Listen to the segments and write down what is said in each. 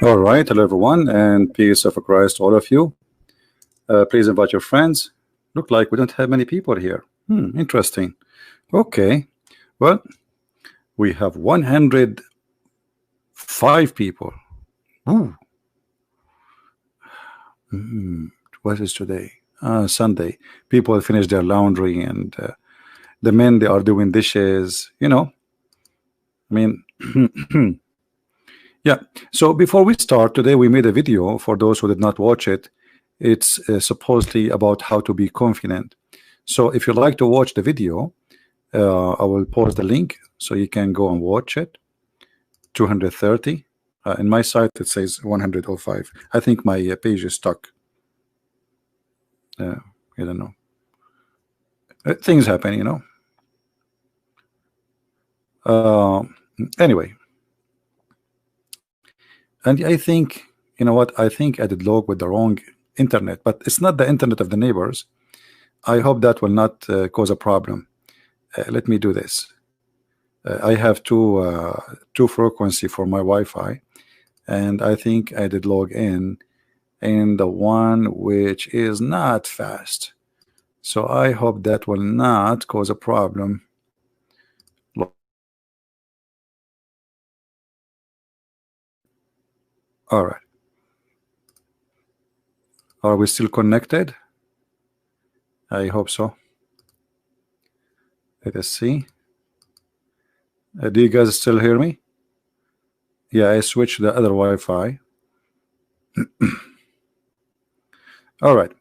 All right, hello everyone, and peace of Christ to all of you. Please invite your friends. Look like we don't have many people here. Interesting. Okay, well, we have 105 people. Ooh. What is today? Sunday. People finish their laundry, and the men, they are doing dishes. I mean, yeah. So before we start today, we made a video for those who did not watch it. It's supposedly about how to be confident. So if you'd like to watch the video, I will post the link so you can go and watch it. 230. In my site it says 105. I think my page is stuck. I don't know. Things happen, Anyway. And I think, you know what? I think I did log with the wrong internet, but it's not the internet of the neighbors. I hope that will not cause a problem. Let me do this. I have two frequency for my Wi-Fi, and I think I did log in the one which is not fast. So I hope that will not cause a problem. All right. Are we still connected? I hope so. Let us see. Do you guys still hear me? Yeah, I switched the other Wi-Fi. All right.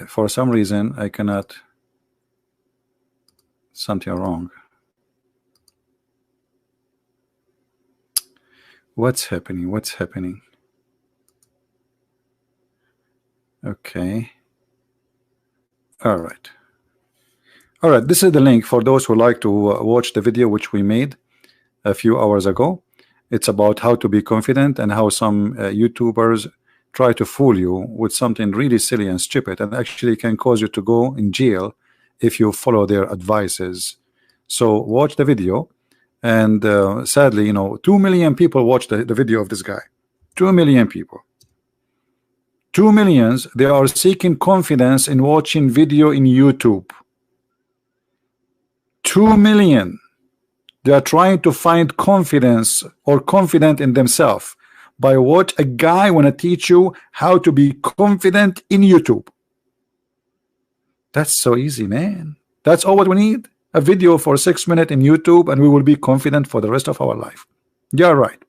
For some reason I cannot. Something wrong. What's happening? What's happening? Okay. All right. All right. This is the link for those who like to watch the video which we made a few hours ago. It's about how to be confident and how some YouTubers try to fool you with something really silly and stupid, and actually can cause you to go in jail if you follow their advices. So watch the video. And sadly, 2 million people watched the video of this guy. 2 million people. 2 millions. They are seeking confidence in watching video in YouTube. 2 million. They are trying to find confidence or confident in themselves by what a guy want to teach you how to be confident in YouTube. That's so easy, man. That's all what we need. A video for 6 minutes in YouTube, and we will be confident for the rest of our life. Yeah, right.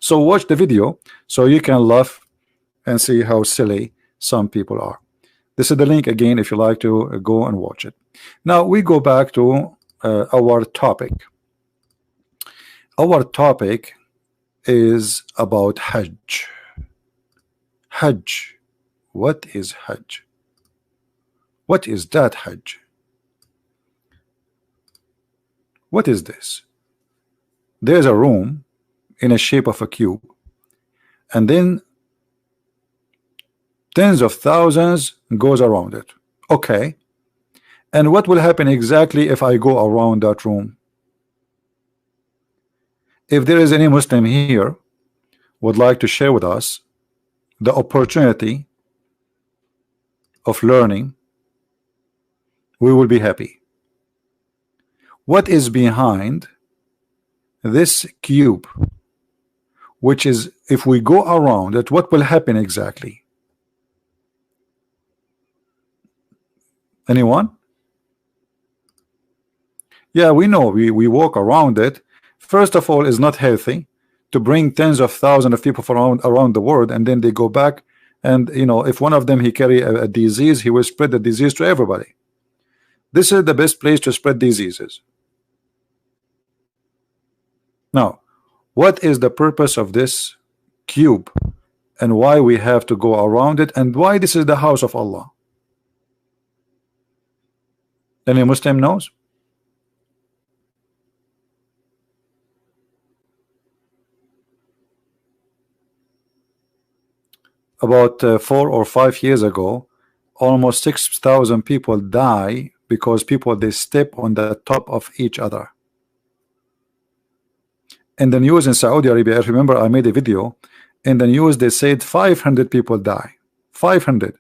So watch the video so you can laugh and see how silly some people are. This is the link again if you like to go and watch it. Now we go back to our topic. Our topic is about Hajj. Hajj. What is Hajj? What is that Hajj? What is this? There's a room in a shape of a cube, and then tens of thousands goes around it. Okay. And what will happen exactly if I go around that room? If there is any Muslim here would like to share with us the opportunity of learning, we will be happy. What is behind this cube, which is, if we go around it, what will happen exactly? Anyone? Yeah, we know we walk around it. First of all, it's not healthy to bring tens of thousands of people from around the world, and then they go back, and if one of them he carry a disease, he will spread the disease to everybody. This is the best place to spread diseases. Now, what is the purpose of this cube, and why we have to go around it, and why this is the house of Allah? Any Muslim knows? About 4 or 5 years ago, almost 6,000 people die because people they step on the top of each other. in the news in Saudi Arabia. I remember I made a video in the news. They said 500 people die, 500,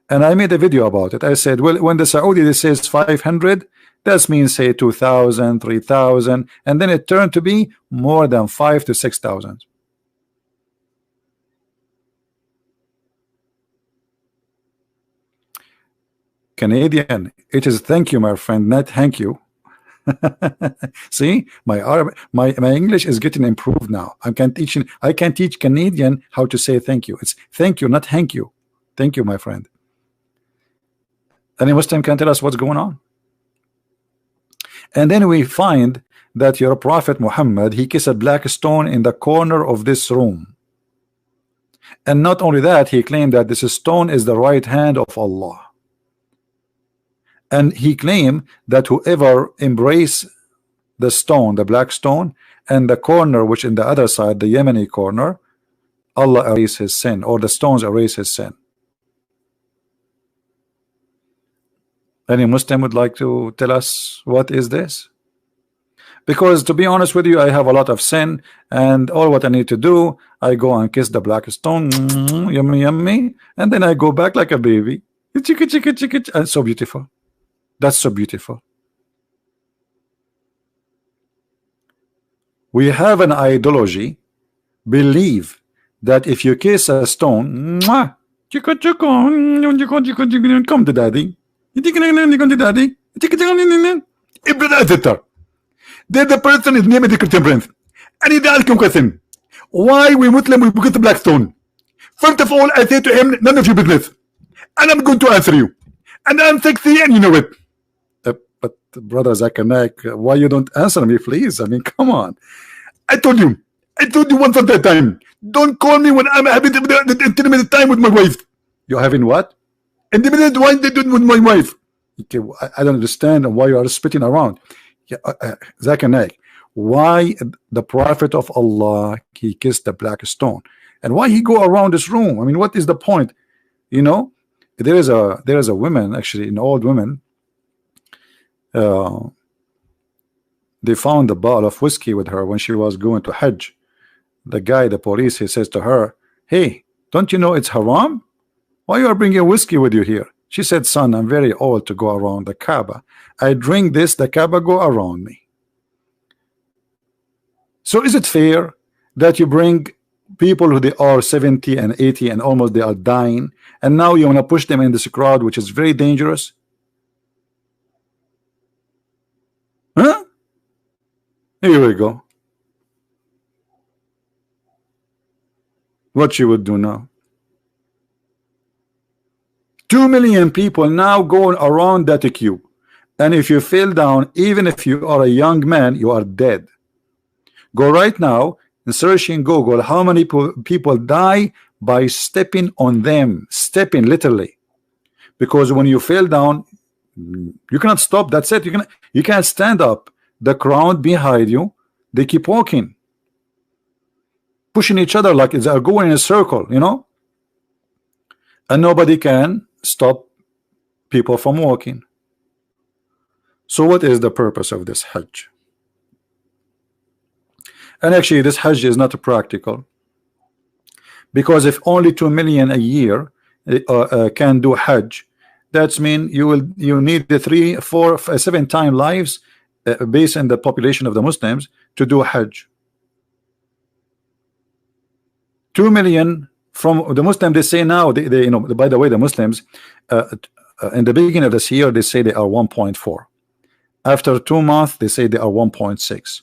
and I made a video about it. I said, well, when the Saudi they says 500, that means say 2,000, 3,000, and then it turned to be more than 5 to 6,000. Canadian, it is thank you, my friend, not thank you. See, my English is getting improved now. I can teach Canadian how to say thank you. It's thank you, not thank you. Thank you, my friend. Any Muslim can tell us what's going on. And then we find that your Prophet Muhammad, he kissed a black stone in the corner of this room. And not only that, he claimed that this stone is the right hand of Allah. And he claimed that whoever embrace the stone, the black stone, and the corner which in the other side, the Yemeni corner, Allah erase his sin, or the stones erase his sin. Any Muslim would like to tell us what is this? Because to be honest with you, I have a lot of sin, and all what I need to do, I go and kiss the black stone, yummy yummy, and then I go back like a baby. Chicka chicka chicka, and so beautiful. That's so beautiful. We have an ideology, believe that if you kiss a stone, come to daddy. Daddy. Then the person is named the Christian Prince. And he asked him question. Why we Muslim we kiss the black stone? First of all, I say to him, none of your business. And I'm going to answer you. And I'm sexy and you know it. But brother Zakanak, why you don't answer me, please? I mean, come on. I told you once at that time. Don't call me when I'm having the intimate time with my wife. You're having what? Intimate time with my wife. Okay, I don't understand why you are spitting around. Zakanak, why the Prophet of Allah he kissed the black stone, and why he go around this room? I mean, what is the point? You know, there is a woman, actually an old woman. They found a bottle of whiskey with her when she was going to Hajj. The guy, the police, he says to her, hey, don't you know it's haram? Why you are bringing whiskey with you here? She said, son, I'm very old to go around the Kaaba. I drink this, the Kaaba go around me. So is it fair that you bring people who they are 70 and 80 and almost they are dying, and now you want to push them in this crowd which is very dangerous? Huh? Here we go. What you would do now? 2 million people now going around that queue, and if you fell down, even if you are a young man, you are dead. Go right now and search in Google how many people die by stepping on them, stepping literally, because when you fell down, you cannot stop. That's it. You can't stand up. The crowd behind you, they keep walking, pushing each other like they are going in a circle, you know, and nobody can stop people from walking. So what is the purpose of this Hajj? And actually this Hajj is not practical, because if only 2 million a year can do Hajj, that's mean you need the 3, 4, 7 times lives based on the population of the Muslims to do Hajj. 2 million from the Muslim, they say now, they you know, by the way, the Muslims in the beginning of this year they say they are 1.4. After 2 months they say they are 1.6.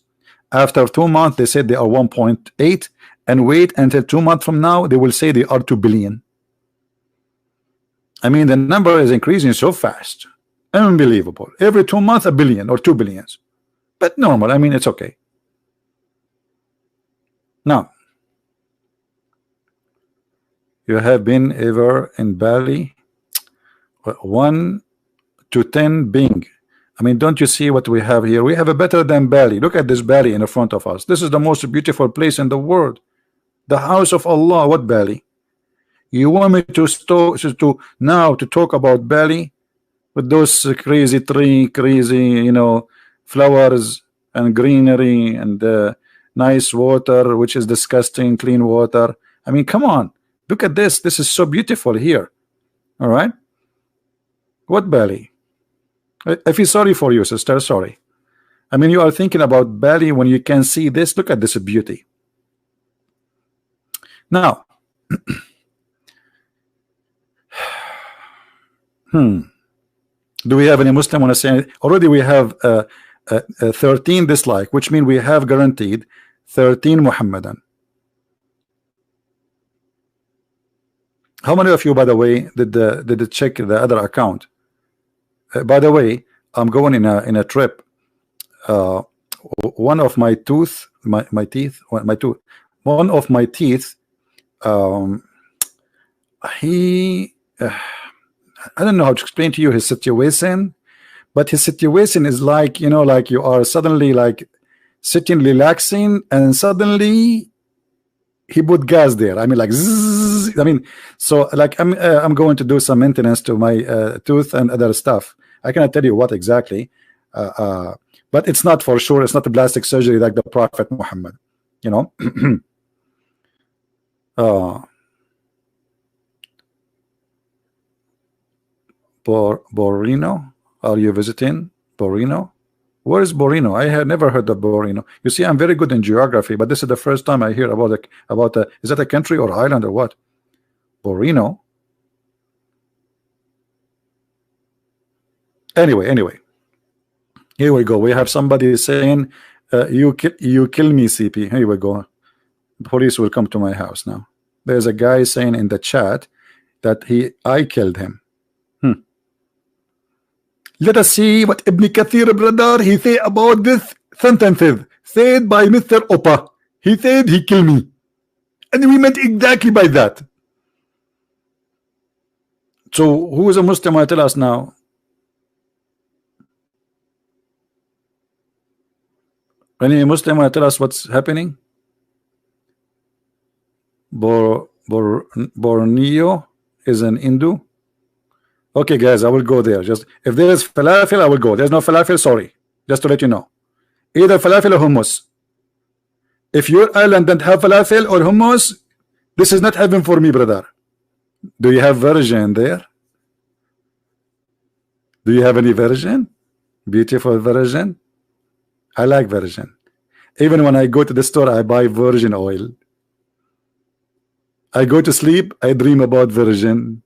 After 2 months they said they are 1.8, and wait until 2 months from now they will say they are 2 billion. I mean, the number is increasing so fast, unbelievable. Every 2 months a billion or 2 billions, but normal. I mean, it's okay. Now, you have been ever in Bali? 1 to 10 Bing. I mean, don't you see what we have here? We have a better than Bali. Look at this Bali in the front of us. This is the most beautiful place in the world, the house of Allah. What Bali? You want me to now to talk about Bali with those crazy tree, crazy, you know, flowers and greenery and nice water, which is disgusting, clean water. I mean, come on, look at this. This is so beautiful here. All right. What Bali? I feel sorry for you, sister. Sorry. I mean, you are thinking about Bali when you can see this. Look at this beauty. Now, do we have any Muslim want to say? Already we have 13 dislike, which means we have guaranteed 13 Muhammadan. How many of you, by the way, did check the other account? By the way, I'm going in a trip. One of my teeth, one of my teeth, he I don't know how to explain to you his situation, but his situation is like, you know, like you are suddenly like sitting relaxing and suddenly he put gas there. I mean, like zzz, I mean, so like I'm going to do some maintenance to my tooth and other stuff. I cannot tell you what exactly, but it's not for sure. It's not a plastic surgery like the Prophet Muhammad, you know. Borino, are you visiting Borino? Where is Borino? I had never heard of Borino. You see, I'm very good in geography, but this is the first time I hear about is that a country or island or what? Borino. Anyway, here we go. We have somebody saying, you kill me, CP. Here we go. Police will come to my house now. There's a guy saying in the chat that I killed him. Let us see what Ibn Kathir, brother, he say about this sentences said by Mr. Opa. He said he killed me, and we meant exactly by that. So who is a Muslim? I tell us now. Any Muslim want to tell us what's happening? Borneo is an Hindu. Okay, guys, I will go there. Just if there is falafel, I will go. There's no falafel, sorry. Just to let you know. Either falafel or hummus. If your island doesn't have falafel or hummus, this is not heaven for me, brother. Do you have version there? Do you have any version? Beautiful version. I like virgin. Even when I go to the store, I buy virgin oil. I go to sleep, I dream about virgin.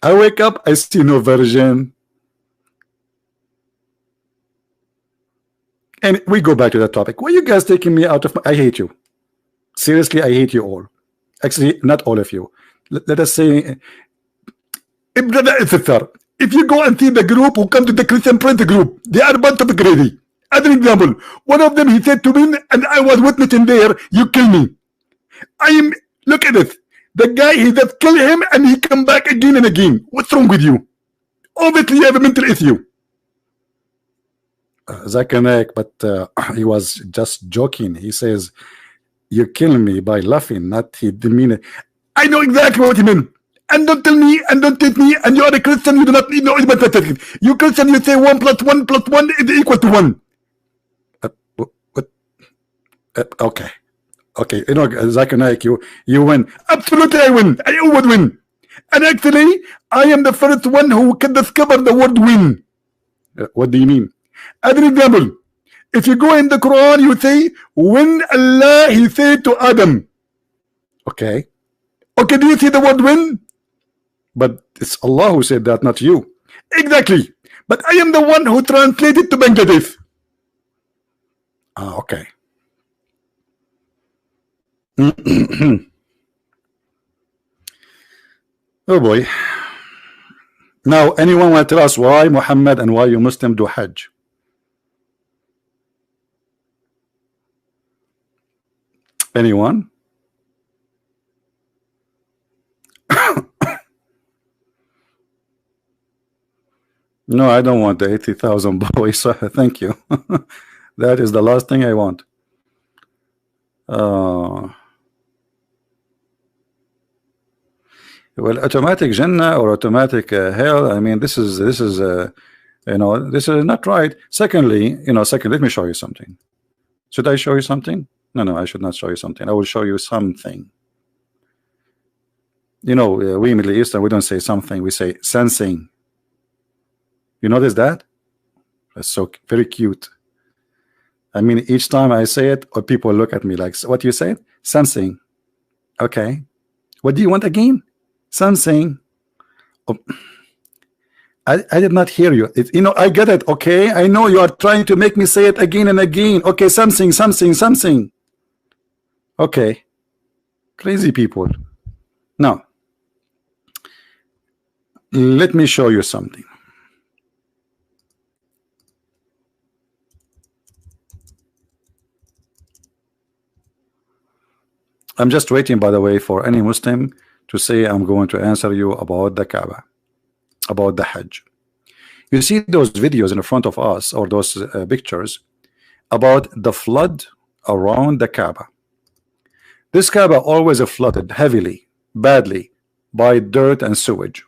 I wake up, I see no virgin. And we go back to that topic. Why are you guys taking me out of my... I hate you. Seriously, I hate you all. Actually, not all of you. Let us say, brother and sister, if you go and see the group who come to the Christian Prince group, they are a bunch of crazy. As an example, one of them, he said to me, and I was witnessing there, you kill me. Look at it. The guy, he just kill him and he come back again and again. What's wrong with you? Obviously, you have a mental issue. Zakanek, but he was just joking. He says, you kill me by laughing, not he didn't mean it. I know exactly what he meant. And don't tell me, and don't take me, and you are a Christian, you do not know it, but you Christian, you say 1 + 1 + 1 is equal to 1. What? Okay. Okay, you know, Zakanek, you win. Absolutely, I win. I would win. And actually, I am the first one who can discover the word win. What do you mean? As an example, if you go in the Quran, you say, when Allah, he said to Adam. Okay. Okay, do you see the word win? But it's Allah who said that, not you. Exactly. But I am the one who translated to Bangladesh. Okay. Oh boy. Now, anyone want to tell us why Muhammad and why you Muslim do Hajj? Anyone? No, I don't want the 80,000 boys. Thank you. That is the last thing I want. Well, automatic Jannah or automatic hell. I mean, this is you know, this is not right. Secondly, let me show you something. Should I show you something? No, I should not show you something. I will show you something. You know, we Middle Eastern, we don't say something, we say sensing. You notice that? That's so very cute. I mean, each time I say it, or people look at me like, what you say? Sensing. Okay. What do you want again? Sensing. Oh. I did not hear you. You know, I get it. Okay, I know you are trying to make me say it again and again. Okay, something. Okay, crazy people. Now, let me show you something. I'm just waiting, by the way, for any Muslim to say I'm going to answer you about the Kaaba, about the Hajj. You see those videos in front of us, or those pictures about the flood around the Kaaba. This Kaaba always flooded heavily, badly, by dirt and sewage.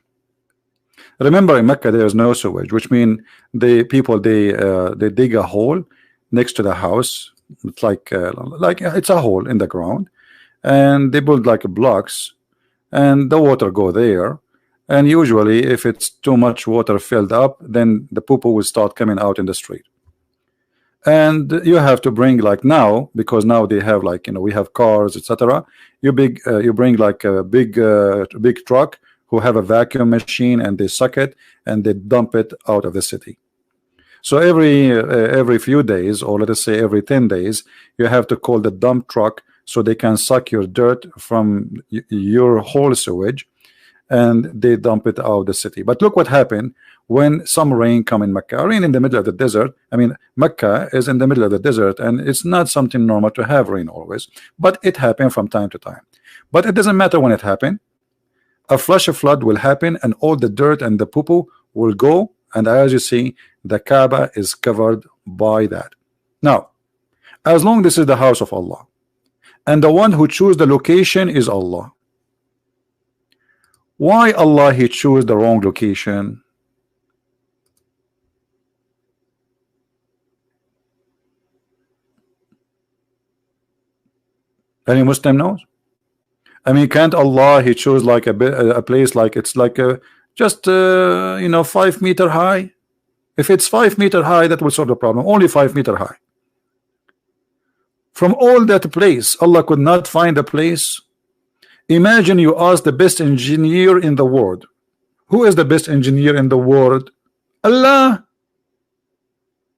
Remember, in Mecca there is no sewage, which means the people they dig a hole next to the house. It's like it's a hole in the ground, and they build like blocks, and the water go there. And usually, if it's too much water filled up, then the poo-poo will start coming out in the street. And you have to bring, like now, because now they have, like, you know, we have cars, etc. You bring like a big truck who have a vacuum machine, and they suck it and they dump it out of the city. So every few days, or let us say every 10 days, you have to call the dump truck so they can suck your dirt from your whole sewage, and they dump it out of the city. But look what happened when some rain come in Mecca. Rain in the middle of the desert. I mean, Mecca is in the middle of the desert, and it's not something normal to have rain always, but it happened from time to time. But it doesn't matter when it happened. A flash of flood will happen, and all the dirt and the poo-poo will go, and as you see, the Kaaba is covered by that. Now, as long this is the house of Allah, and the one who choose the location is Allah, why Allah he choose the wrong location? Any Muslim knows? I mean, can't Allah he choose like a place like it's like just you know, 5 meter high? If it's 5 meter high, that will solve the problem. Only 5 meter high. From all that place, Allah could not find a place. Imagine you ask the best engineer in the world. Who is the best engineer in the world? Allah.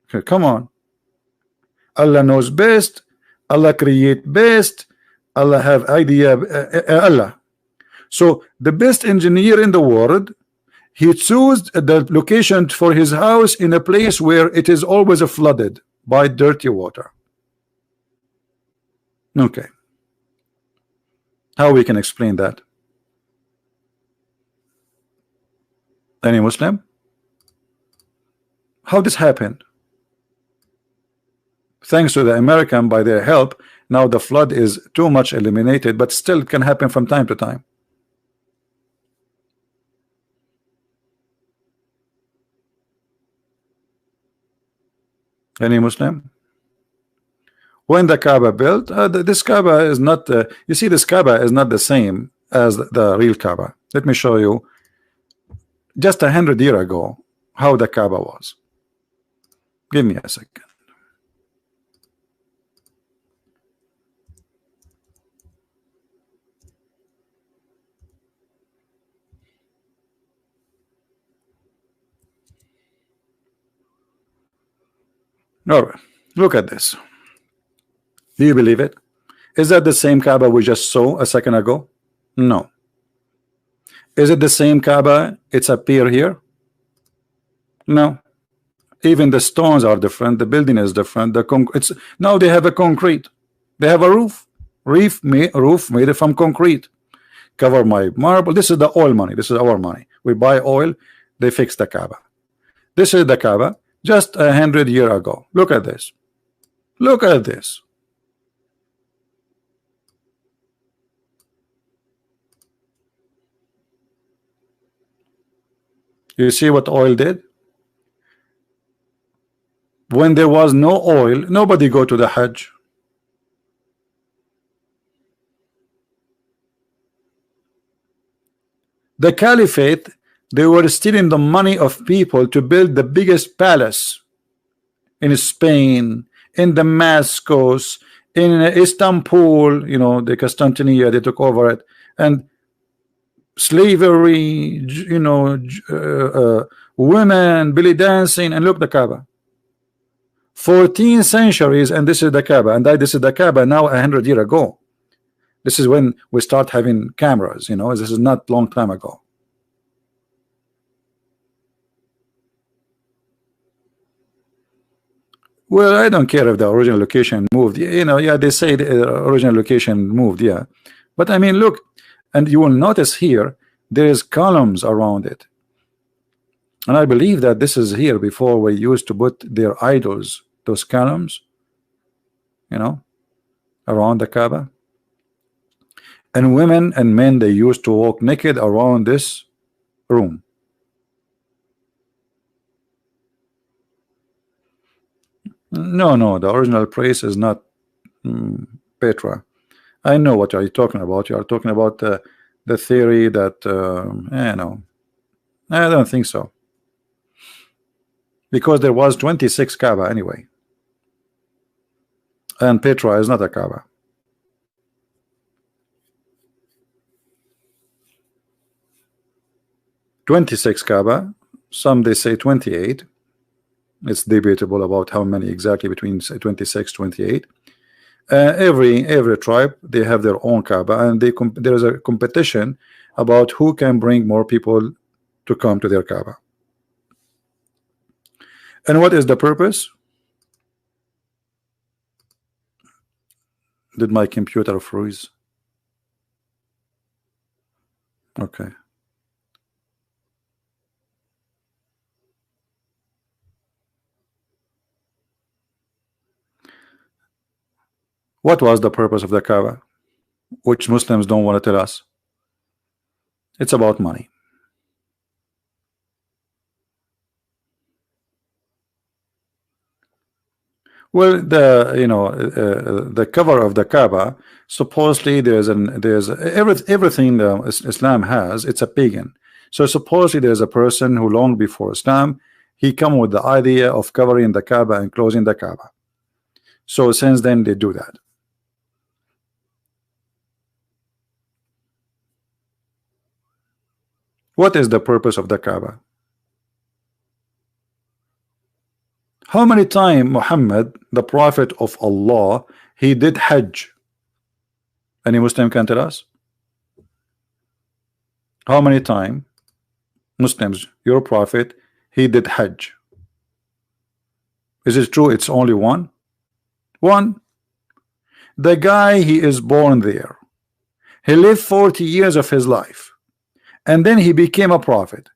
Okay, come on. Allah knows best. Allah create best. Allah have idea. Allah. So the best engineer in the world, he chose the location for his house in a place where it is always flooded by dirty water. Okay. How we can explain that? Any Muslim? How this happened? Thanks to the American, by their help, now the flood is too much eliminated, but still can happen from time to time. Any Muslim? When the Kaaba built, this Kaaba is not, you see, this Kaaba is not the same as the real Kaaba. Let me show you just 100 years ago how the Kaaba was. Give me a second. All right, look at this. Do you believe it? Is that the same Kaaba we just saw a second ago? No. Is it the same Kaaba? It's appear here? No. Even the stones are different. The building is different. It's now they have a concrete. They have a roof. Roof made from concrete. Cover my marble. This is the oil money. This is our money. We buy oil. They fix the Kaaba. This is the Kaaba just 100 years ago. Look at this. Look at this. You see what oil did? When there was no oil, nobody go to the Hajj. The caliphate, they were stealing the money of people to build the biggest palace in Spain, in Damascus, in Istanbul, you know, the Constantinople, they took over it, and slavery, you know, women, belly dancing, and look, the Kaaba. 14 centuries, and this is the Kaaba, and this is the Kaaba now 100 years ago. This is when we start having cameras, you know, this is not long time ago. Well, I don't care if the original location moved, you know, yeah, they say the original location moved, yeah, but I mean, look, and you will notice here there is columns around it, and I believe that this is here before we used to put their idols, those columns, you know, around the Kaaba. And women and men, they used to walk naked around this room. No, the original place is not Petra. I know what you're talking about. You are talking about the theory that no, I don't think so, because there was 26 Kaaba anyway, and Petra is not a Kaaba. "26 Kaaba, some they say 28. It's debatable about how many exactly, between 26 28. Every tribe, they have their own Kaaba, and there's a competition about who can bring more people to come to their Kaaba. And what is the purpose? Did my computer freeze? Okay. What was the purpose of the Kaaba, which Muslims don't want to tell us? It's about money. Well, the cover of the Kaaba, supposedly there's everything Islam has, it's a pagan. So supposedly there's a person who long before Islam, he come with the idea of covering the Kaaba and closing the Kaaba. So since then they do that. What is the purpose of the Kaaba? How many times Muhammad, the prophet of Allah, he did Hajj? Any Muslim can tell us? How many times Muslims, your prophet, he did Hajj? Is it true it's only one? One. The guy, he is born there. He lived 40 years of his life, and then he became a prophet,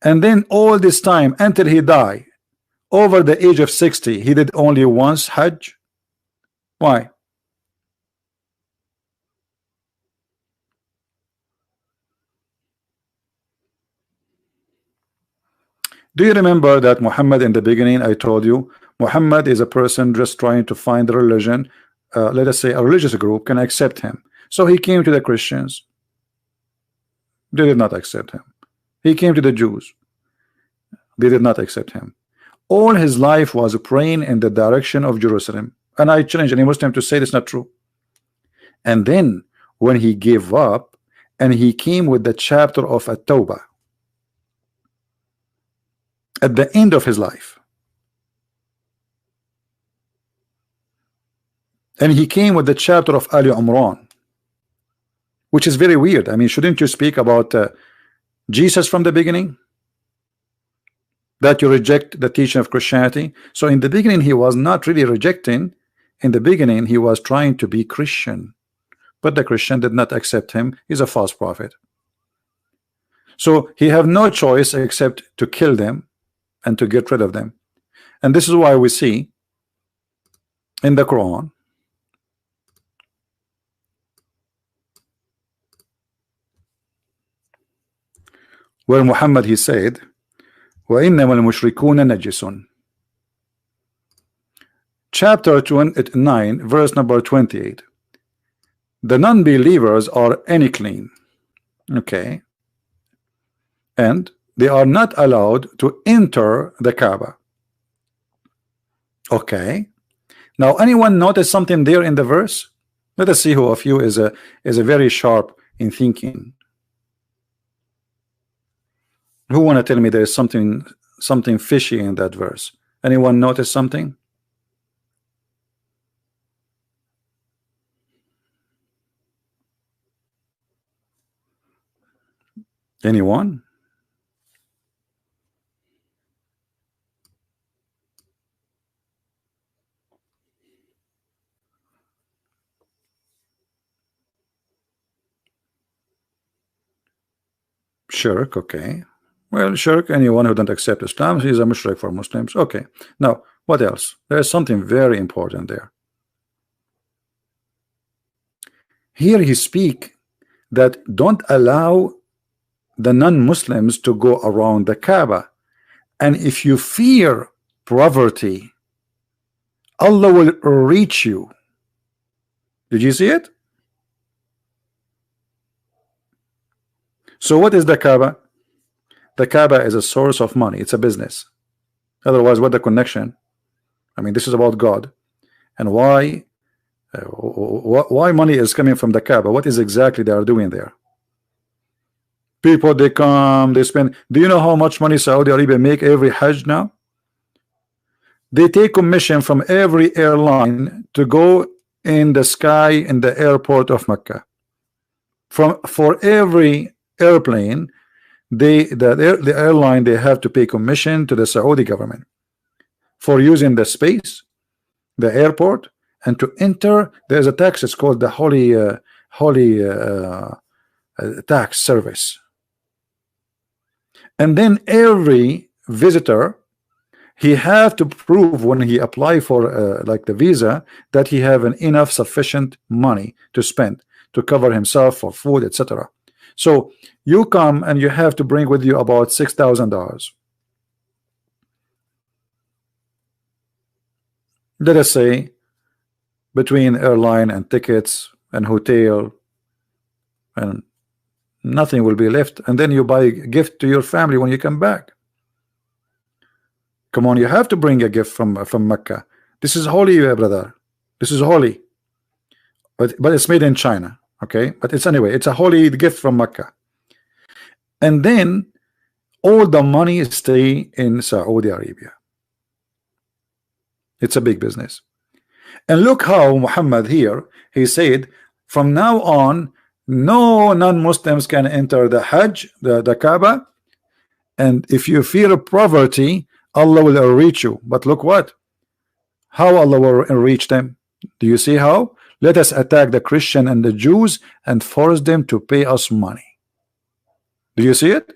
and then all this time until he died, over the age of 60, he did only once Hajj. Why? Do you remember that Muhammad, in the beginning I told you, Muhammad is a person just trying to find a religion, let us say a religious group can accept him. So he came to the Christians. They did not accept him. He came to the Jews. They did not accept him. All his life was praying in the direction of Jerusalem. And I challenge any Muslim to say this is not true. And then when he gave up and he came with the chapter of At-Tawbah at the end of his life, and he came with the chapter of Ali Imran, which is very weird. I mean, shouldn't you speak about Jesus from the beginning? That you reject the teaching of Christianity. So in the beginning he was not really rejecting. In the beginning he was trying to be Christian, but the Christian did not accept him. He's a false prophet. So he have no choice except to kill them and to get rid of them. And this is why we see in the Quran where Muhammad, he said, وَإِنَّمَا الْمُشْرِكُونَ نَجِسٌ. Chapter 9, verse number 28. The non-believers are unclean. Okay. and they are not allowed to enter the Kaaba. Okay, now anyone notice something there in the verse? Let us see who of you is a very sharp in thinking. Who want to tell me there is something fishy in that verse? Anyone notice something? Anyone? Shirk, okay. Well, shirk, anyone who don't accept Islam, he is a mushrik for Muslims. Okay. Now, what else? There is something very important there. Here he speak that don't allow the non-Muslims to go around the Kaaba. And if you fear poverty, Allah will reach you. Did you see it? So what is the Kaaba? The Kaaba is a source of money. It's a business. Otherwise, what the connection? I mean, this is about God. And why money is coming from the Kaaba? What is exactly they are doing there? People, they come, they spend. Do you know how much money Saudi Arabia make every Hajj now? They take commission from every airline to go in the sky in the airport of Mecca. For every airplane, the airline, they have to pay commission to the Saudi government for using the space, the airport, and to enter. There's a tax. It's called the holy tax service. And then every visitor, he have to prove when he apply for like the visa that he have enough sufficient money to spend to cover himself for food, etc. So you come and you have to bring with you about $6,000. Let us say between airline and tickets and hotel, and nothing will be left, and then you buy a gift to your family when you come back. Come on, you have to bring a gift from Mecca. This is holy, brother. This is holy, but it's made in China. Okay, but it's anyway, it's a holy gift from Mecca. And then all the money stay in Saudi Arabia. It's a big business. And look how Muhammad here, he said from now on no non-Muslims can enter the Hajj, the Kaaba, and if you fear poverty, Allah will reach you. But look what, how Allah will reach them. Do you see how? Let us attack the Christian and the Jews and force them to pay us money. Do you see it?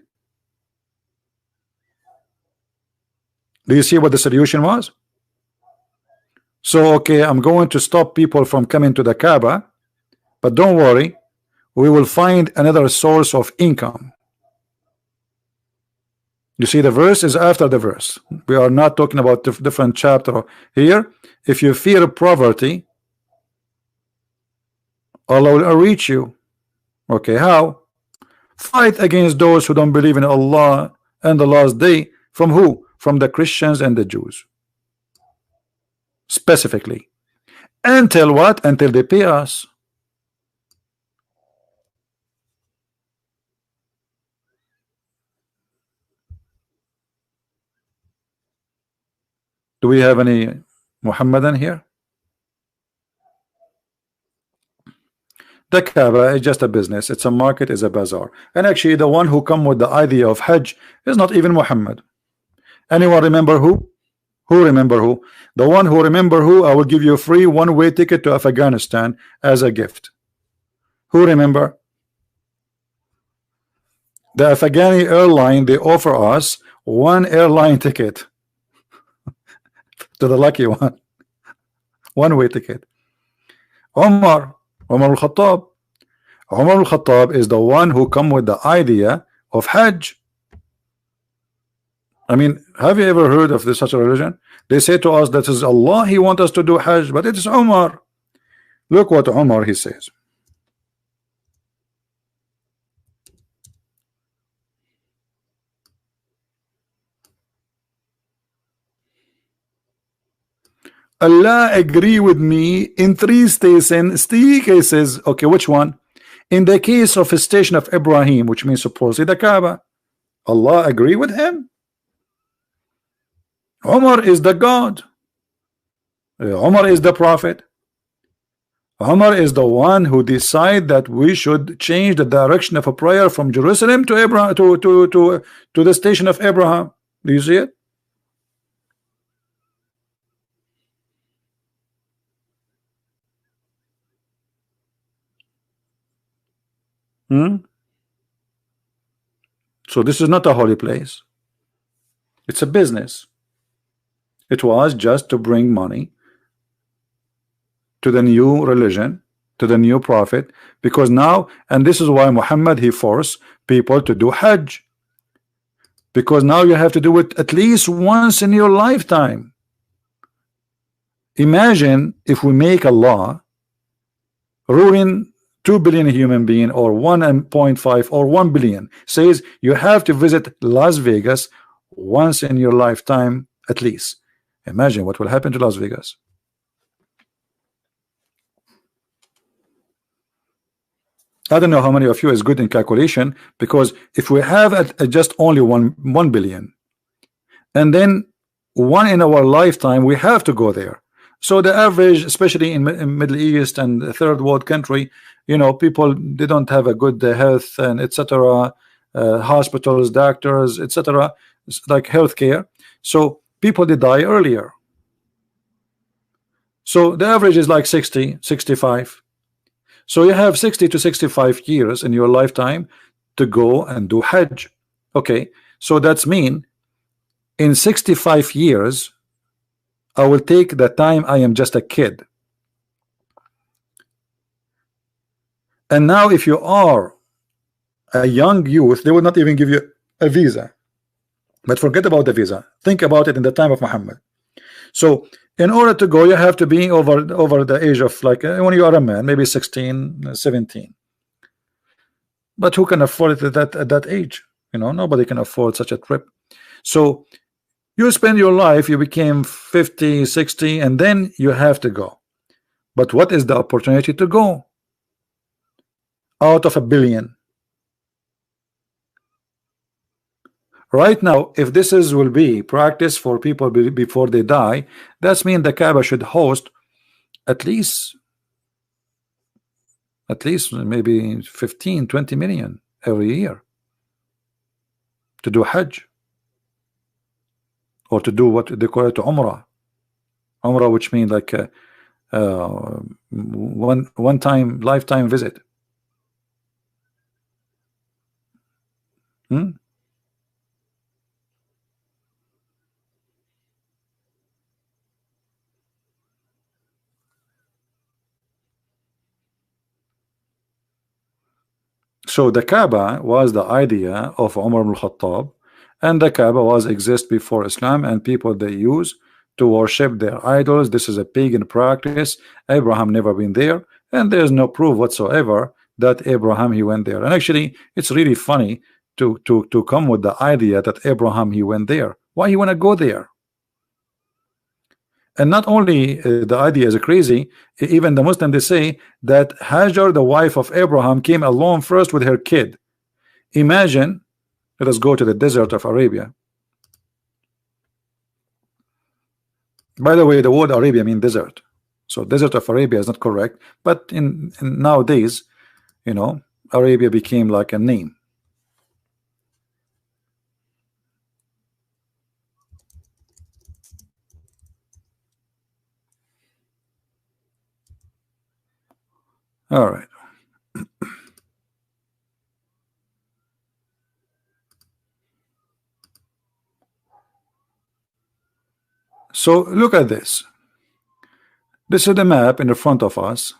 Do you see what the solution was? So okay, I'm going to stop people from coming to the Kaaba, but don't worry, we will find another source of income. You see, the verse is after the verse. We are not talking about different chapter here. If you fear poverty, Allah will reach you. Okay, how? Fight against those who don't believe in Allah and the last day. From who? From the Christians and the Jews. Specifically. Until what? Until they pay us. Do we have any Muhammadan here? The Kaaba is just a business. It's a market, it's a bazaar. And actually the one who come with the idea of Hajj is not even Muhammad. Anyone remember who? Who remember who? The one who remember who, I will give you a free one-way ticket to Afghanistan as a gift. Who remember? The Afghani airline, they offer us one airline ticket to the lucky one. One-way ticket. Umar al-Khattab. Umar al-Khattab is the one who come with the idea of Hajj. I mean, have you ever heard of this such a religion? They say to us that is Allah, He wants us to do Hajj, but it is Umar. Look what Umar he says. Allah agree with me in three cases. Okay, which one? In the case of a station of Ibrahim, which means supposedly the Kaaba, Allah agree with him. Umar is the God. Umar is the prophet. Umar is the one who decide that we should change the direction of a prayer from Jerusalem to Abraham to the station of Abraham. Do you see it? Hmm? So this is not a holy place. It's a business. It was just to bring money to the new religion, to the new prophet, because now, and this is why Muhammad, he forced people to do Hajj, because now you have to do it at least once in your lifetime. Imagine if we make a law ruling 2 billion human being, or 1.5 or 1 billion, says you have to visit Las Vegas once in your lifetime at least. Imagine what will happen to Las Vegas. I don't know how many of you is good in calculation, because if we have just only 1 billion, and then one in our lifetime, we have to go there. So the average, especially in Middle East and third world country, you know, people, they don't have a good health and etc. Hospitals, doctors, etc. like healthcare. So people, they die earlier. So the average is like 60, 65. So you have 60 to 65 years in your lifetime to go and do Hajj. Okay, so that's mean in 65 years I will take the time I am just a kid. And now if you are a young youth, they will not even give you a visa. But forget about the visa. Think about it in the time of Muhammad. So in order to go, you have to be over the age of, like, when you are a man, maybe 16, 17. But who can afford it at that age? You know, nobody can afford such a trip. So you spend your life, you became 50, 60, and then you have to go. But what is the opportunity to go out of a billion? Right now, if this will be practice for people before they die, that's mean the Kaaba should host at least maybe 15, 20 million every year to do Hajj, or to do what they call it, Umrah, which means like one time lifetime visit. Hmm? So the Kaaba was the idea of Umar ibn Khattab, and the Kaaba was exist before Islam, and people they use to worship their idols. This is a pagan practice. Abraham never been there, and there's no proof whatsoever that Abraham he went there. And actually, it's really funny to come with the idea that Abraham he went there. Why he want to go there? And not only the idea is crazy, even the Muslim, they say that Hajar, the wife of Abraham, came alone first with her kid. Imagine, let us go to the desert of Arabia. By the way, the word Arabia means desert. So desert of Arabia is not correct, but in nowadays, you know, Arabia became like a name. All right. So look at this. This is the map in the front of us.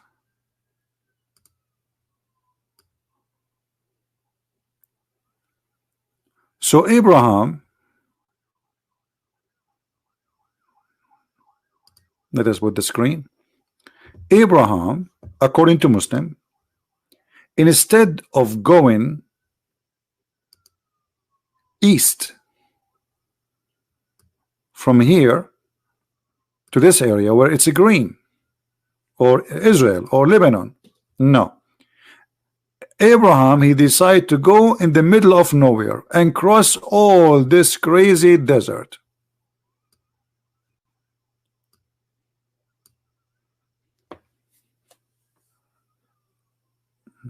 So Abraham, let us put the screen. Abraham, according to Muslim, instead of going east from here to this area where it's green, or Israel or Lebanon. No. Abraham, he decided to go in the middle of nowhere and cross all this crazy desert.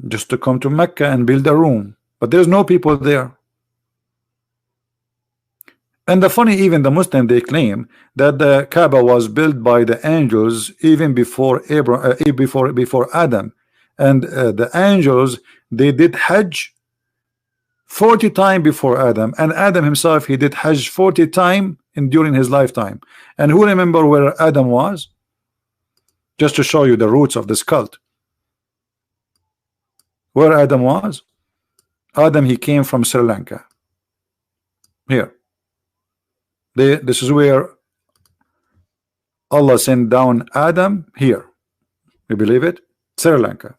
Just to come to Mecca and build a room, but there's no people there. And the funny, even the Muslim, they claim that the Kaaba was built by the angels even before before Adam, and the angels, they did Hajj 40 times before Adam, and Adam himself, he did Hajj 40 times during his lifetime. And who remember where Adam was? Just to show you the roots of this cult. Where Adam was? Adam, he came from Sri Lanka. Here. This is where Allah sent down Adam. Here. You believe it? Sri Lanka.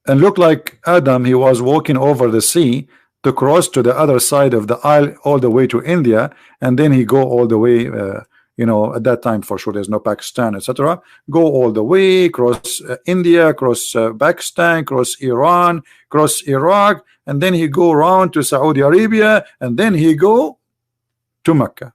And look like Adam, he was walking over the sea to cross to the other side of the isle all the way to India, and then he go all the way, you know, at that time for sure there's no Pakistan, etc. Go all the way, cross India, cross Pakistan, cross Iran, cross Iraq, and then he go around to Saudi Arabia, and then he go to Mecca.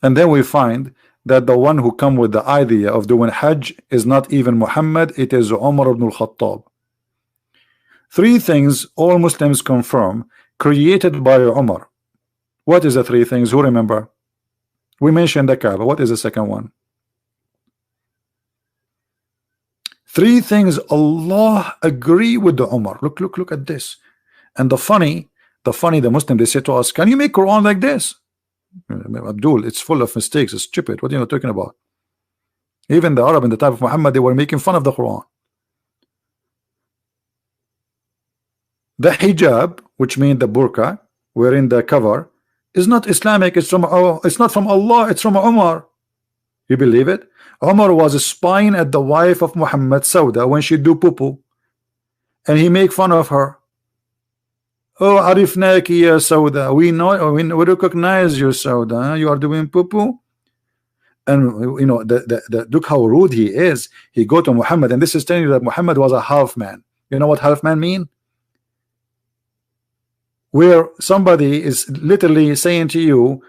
And then we find that the one who come with the idea of doing Hajj is not even Muhammad, it is Umar ibn al-Khattab. Three things all Muslims confirm created by Umar. What is the three things? Who remember? We mentioned the Kaaba. What is the second one? Three things Allah agree with the Umar. Look at this. And the funny, the Muslim, they say to us, can you make Quran like this? Abdul, it's full of mistakes, it's stupid. What are you talking about? Even the Arab in the time of Muhammad, they were making fun of the Quran. The hijab, which means the burqa, wherein the cover, is not Islamic, it's not from Allah, it's from Umar. You believe it? Umar was spying at the wife of Muhammad, Sauda, when she do poo-poo, and he make fun of her. Oh, arifnaki ya Sauda, we know, we recognize you, Sauda, you are doing poo-poo. And you know, look how rude he is. He go to Muhammad, and this is telling you that Muhammad was a half man. You know what half man mean? Where somebody is literally saying to you,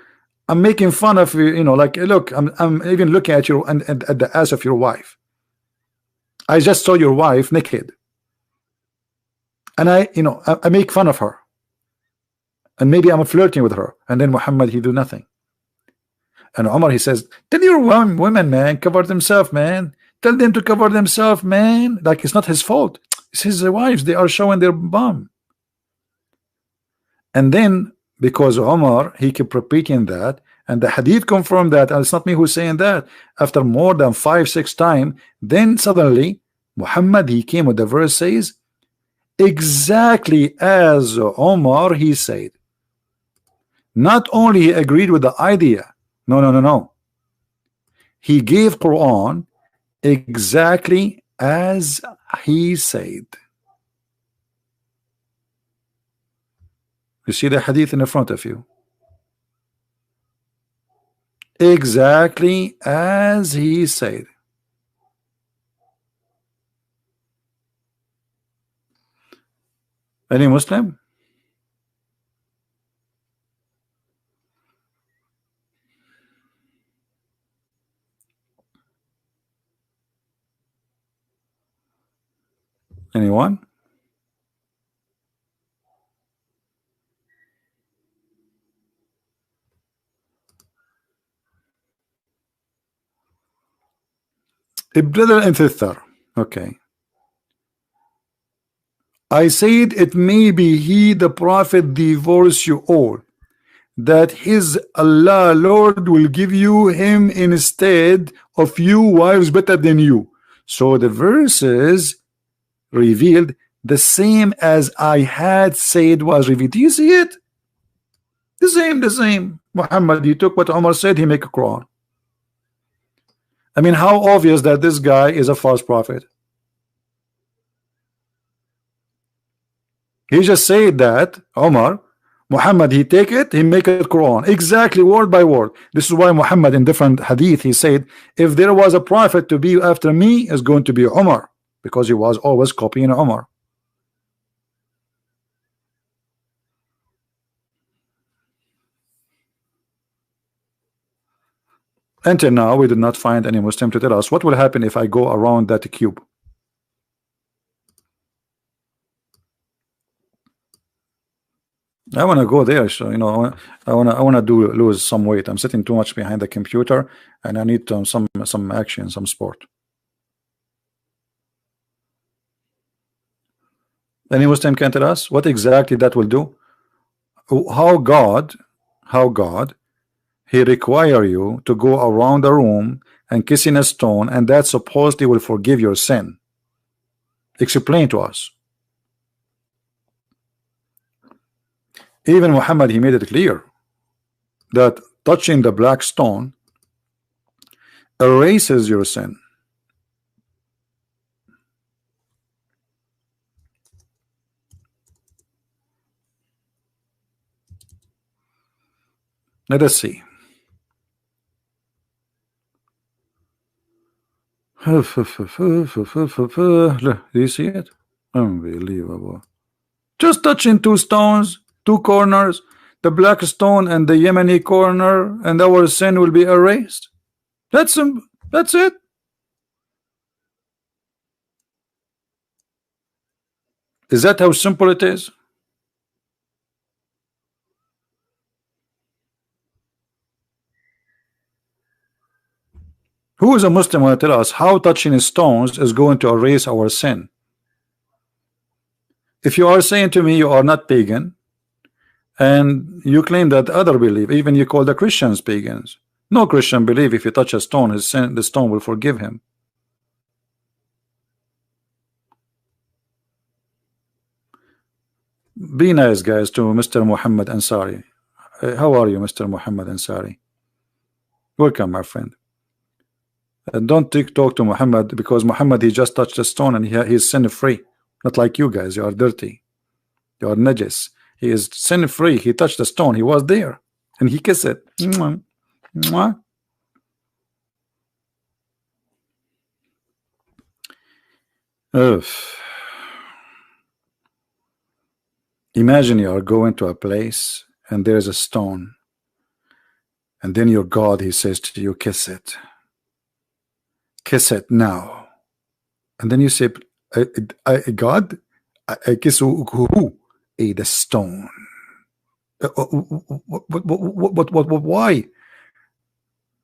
I'm making fun of you, you know, like, look, I'm even looking at you and at the ass of your wife. I just saw your wife naked, and I make fun of her, and maybe I'm flirting with her, and then Muhammad, he do nothing. And Umar, he says, tell your women, man, cover themselves, man. Tell them to cover themselves, man. Like, it's not his fault. It's his wives. They are showing their bum. And then, because Umar, he kept repeating that, and the hadith confirmed that, and it's not me who's saying that, after more than 5-6 times, then suddenly, Muhammad, he came with the verse says, exactly as Umar, he said. Not only he agreed with the idea, no. He gave Quran exactly as he said. You see the hadith in the front of you. Exactly as he said. Any Muslim? Anyone? A brother and sister. Okay. I said it may be he, the prophet, divorce you all, that his Allah Lord will give you him instead of you wives better than you. So the verses revealed the same as I had said was revealed. Do you see it? The same. Muhammad, he took what Umar said, he make a Quran. I mean, how obvious that this guy is a false prophet. He just said that Omar, Muhammad, he take it, he make it Quran, exactly word by word. This is why Muhammad in different hadith, he said, if there was a prophet to be after me, is going to be Omar, because he was always copying Omar. Until now, we did not find any Muslim to tell us what will happen if I go around that cube. I want to go there, so you know, I want to lose some weight. I'm sitting too much behind the computer, and I need some action, some sport. Any Muslim can tell us what exactly that will do? How God, he require you to go around the room and kissing a stone, and that supposedly will forgive your sin. Explain to us. Even Muhammad, he made it clear that touching the black stone erases your sin. Let us see. Do you see it? Unbelievable. Just touching two stones, two corners, the black stone and the Yemeni corner, and our sin will be erased. That's it. Is that how simple it is? Who is a Muslim want to tell us how touching stones is going to erase our sin? If you are saying to me you are not pagan, and you claim that other believe, even you call the Christians pagans. No Christian believe if you touch a stone, his sin, the stone will forgive him. Be nice, guys, to Mr. Muhammad Ansari. How are you, Mr. Muhammad Ansari? Welcome, my friend. Don't talk to Muhammad, because Muhammad, he just touched a stone and he's sin free. Not like you guys, you are dirty. You are najis. He is sin free. He touched the stone. He was there and he kissed it. Mwah. Mwah. Imagine you are going to a place and there is a stone, and then your God, he says to you, kiss it. Kiss it now. And then you say, God, I kiss who? The stone. Why?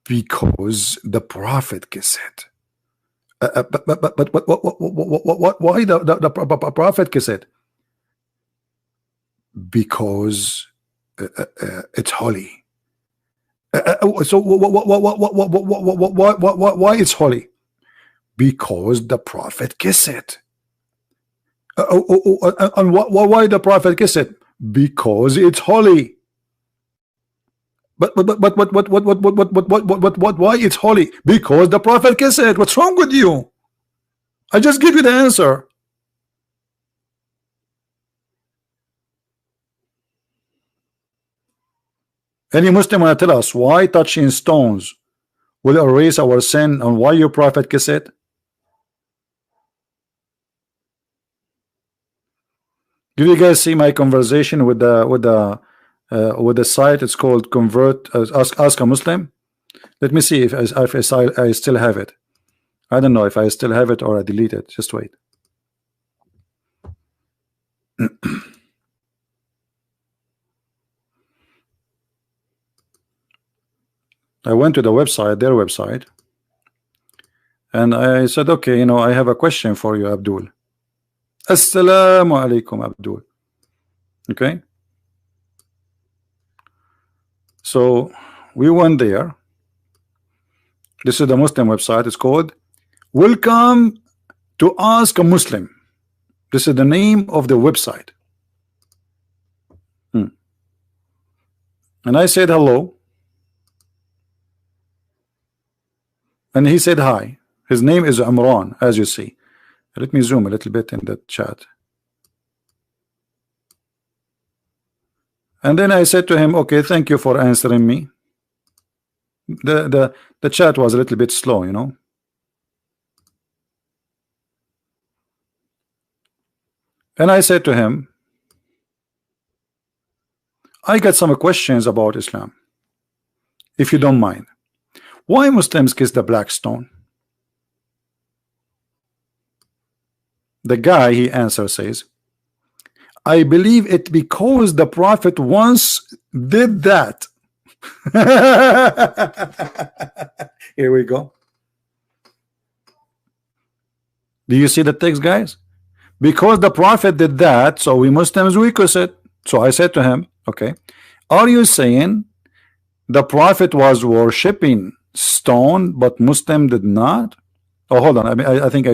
Because the prophet kissed it. But why the prophet kissed it? Because it's holy. So why it's holy? Because the prophet kissed it. And why the prophet kissed it? Because it's holy. But why it's holy? Because the prophet kissed it. What's wrong with you? I just give you the answer. Any Muslim want to tell us why touching stones will erase our sin, and why your prophet kissed it? Do you guys see my conversation with the site? It's called Convert. Ask a Muslim. Let me see if I still have it. I don't know if I still have it or I delete it. Just wait. I went to the website, their website, and I said, okay, you know, I have a question for you, Abdul. Assalamu alaikum, Abdul. Okay. So we went there. This is the Muslim website. It's called Welcome to Ask a Muslim. This is the name of the website. And I said hello. And he said hi. His name is Imran, as you see. Let me zoom a little bit in the chat. And then I said to him, okay, thank you for answering me. The chat was a little bit slow, you know. And I said to him, I got some questions about Islam, if you don't mind. Why Muslims kiss the black stone? The guy, he answers, says, I believe it because the Prophet once did that. Here we go. Do you see the text, guys? Because the Prophet did that, so we Muslims, we kiss it. So I said to him, okay, are you saying the Prophet was worshipping stone but Muslim did not? Oh, hold on. I think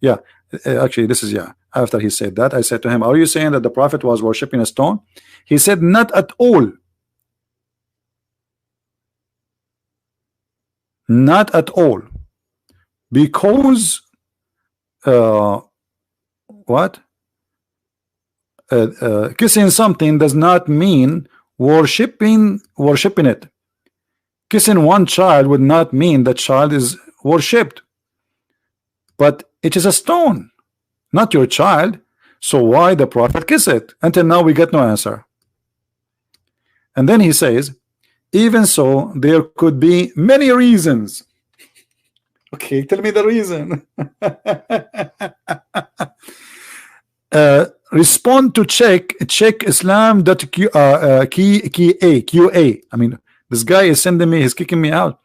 yeah, actually this is, yeah, after he said that, I said to him, are you saying that the Prophet was worshipping a stone? He said, not at all. Not at all. Because what? Kissing something does not mean worshipping it. Kissing one child would not mean that child is worshipped, but it is a stone, not your child. So why the Prophet kiss it? Until now we get no answer. And then he says, even so, there could be many reasons. Okay, tell me the reason. Respond to check islam.qa. I mean, this guy is sending me, he's kicking me out.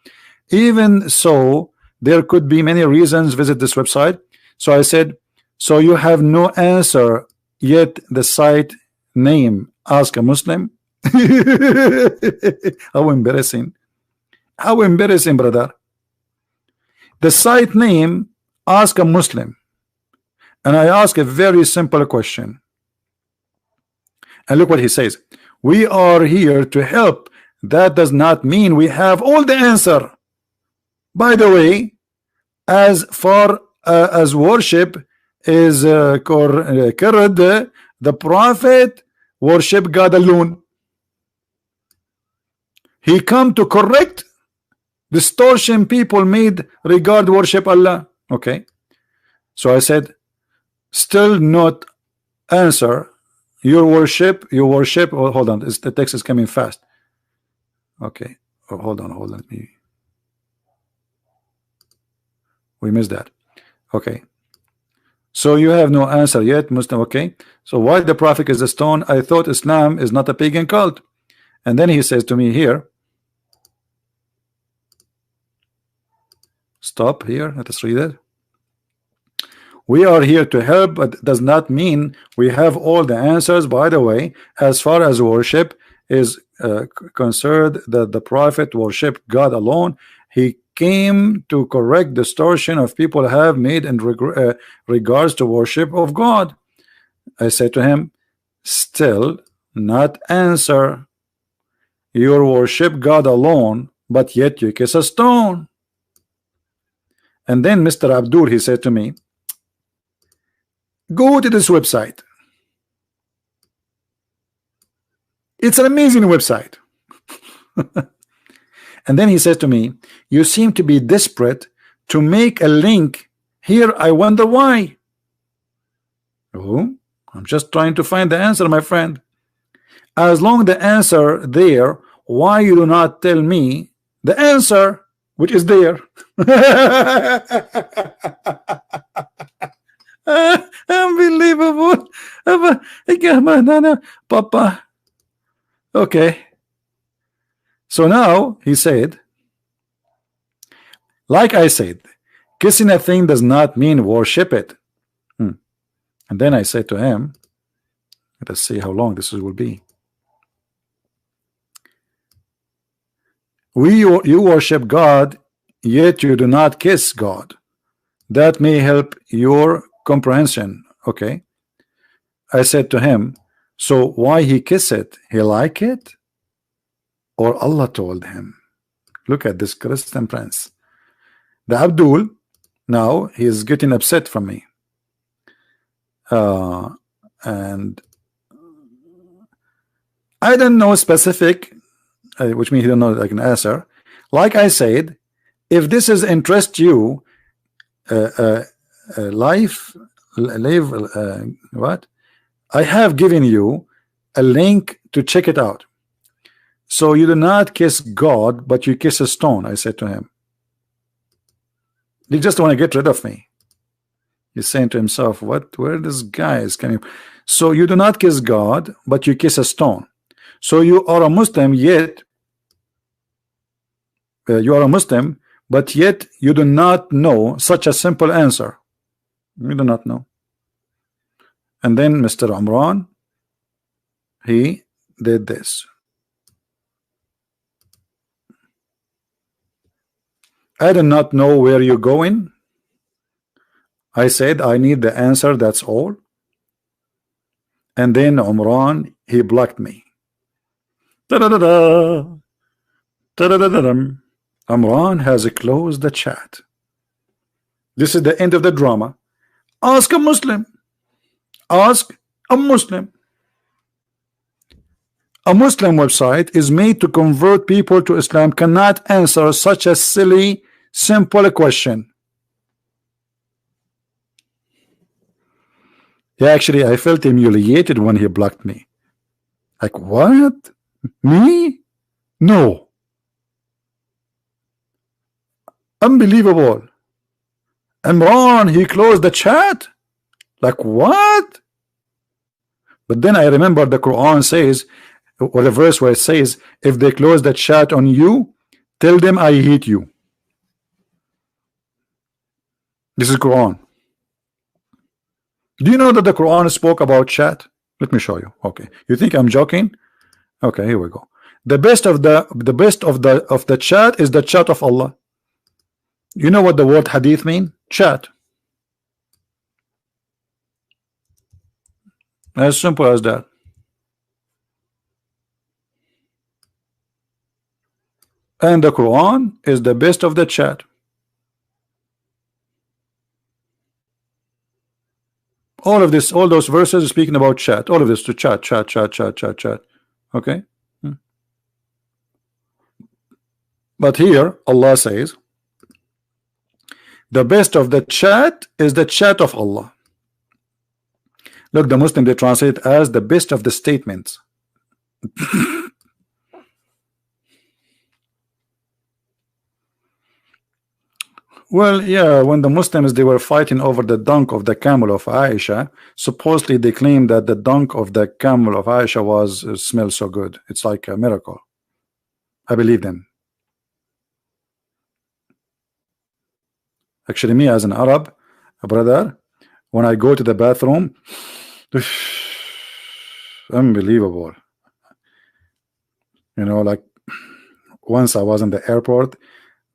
Even so, there could be many reasons. Visit this website. So I said, so you have no answer yet. The site name, ask a Muslim. How embarrassing. How embarrassing, brother. The site name, ask a Muslim. And I ask a very simple question. And look what he says. We are here to help. That does not mean we have all the answer. By the way, as far as worship is correct, the Prophet worship God alone. He come to correct distortion people made regard worship Allah. Okay. So I said, still not answer. You worship. Oh, hold on, the text is coming fast. Okay. Oh, hold on. We missed that. Okay. So you have no answer yet, Muslim. Okay. So why the Prophet is a stone? I thought Islam is not a pagan cult. And then he says to me here, stop here. Let us read it. We are here to help, but it does not mean we have all the answers. By the way, as far as worship is concerned, that the Prophet worshiped God alone. He came to correct distortion of people have made in regards to worship of God. I said to him, still not answer. You worship God alone, but yet you kiss a stone. And then Mr. Abdul, he said to me, go to this website. It's an amazing website. And then he says to me, you seem to be desperate to make a link here. I wonder why. Oh, I'm just trying to find the answer, my friend. As long the answer there, why you do not tell me the answer which is there? Unbelievable. Papa. Okay. So now he said, like I said, kissing a thing does not mean worship it. And then I said to him, let us see how long this will be. You worship God, yet you do not kiss God. That may help your comprehension. Okay. I said to him, so why he kiss it? He like it? Or Allah told him? Look at this Christian prince. The Abdul, now he is getting upset from me. And I don't know specific, which means he don't know like an answer. Like I said, if this is interest you, live, what? I have given you a link to check it out. So you do not kiss God, but you kiss a stone, I said to him. You just want to get rid of me. He's saying to himself, what? Where this guy is coming? So you do not kiss God, but you kiss a stone. So you are a Muslim, yet you are a Muslim, but yet you do not know such a simple answer. You do not know. And then Mr. Umran, he did this. I do not know where you're going. I said I need the answer, that's all. And then Umran, he blocked me. Da-da-da-da. Da-da-da-da-da. Umran has closed the chat. This is the end of the drama. Ask a Muslim. Ask a Muslim. A Muslim website is made to convert people to Islam, cannot answer such a silly, simple question. Yeah, actually, I felt humiliated when he blocked me. Like, what? Me? No. Unbelievable. Imran, he closed the chat? Like, what? But then I remember the Quran says, or the verse where it says, if they close the chat on you, tell them I hate you. This is Quran. Do you know that the Quran spoke about chat? Let me show you. Okay. You think I'm joking? Okay, here we go. The best of the chat is the chat of Allah. You know what the word hadith mean? Chat. As simple as that. And the Quran is the best of the chat. All of this, all those verses are speaking about chat. All of this to chat. Okay. But here Allah says the best of the chat is the chat of Allah. Look, the Muslim, they translate it as the best of the statements. Well, yeah, when the Muslims, they were fighting over the dunk of the camel of Aisha, supposedly they claimed that the dunk of the camel of Aisha was smells so good. It's like a miracle. I believe them. Actually, me as an Arab, a brother, when I go to the bathroom, unbelievable. You know, like once I was in the airport,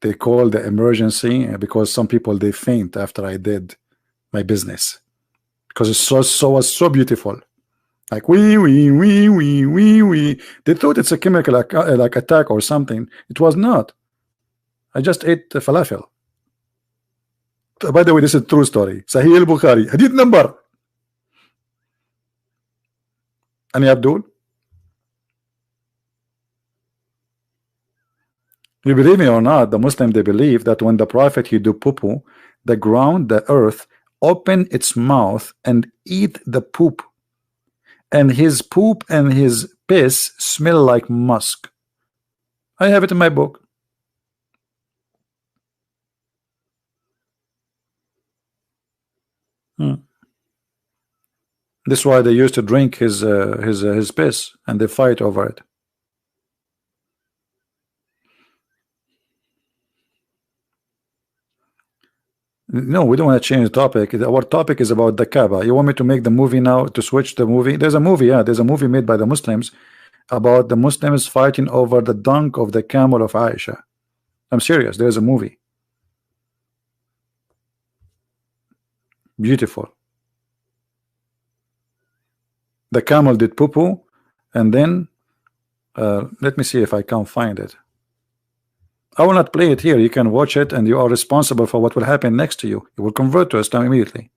they called the emergency because some people, they faint after I did my business because it was so beautiful. Like we. They thought it's a chemical like attack or something. It was not. I just ate falafel. By the way, this is a true story. Sahih al-Bukhari, hadith number. Ani Abdul. You believe me or not, the Muslim, they believe that when the Prophet he do poo-poo, the ground, the earth, open its mouth and eat the poop, and his poop and his piss smell like musk. I have it in my book. This is why they used to drink his piss, and they fight over it. No, we don't want to change the topic. Our topic is about the Kaaba. You want me to make the movie now, to switch the movie? There's a movie, yeah, there's a movie made by the Muslims about the Muslims fighting over the dunk of the camel of Aisha. I'm serious, there's a movie. Beautiful. The camel did poo-poo, and then let me see if I can find it. I will not play it here. You can watch it, and you are responsible for what will happen next to you. You will convert to Islam immediately.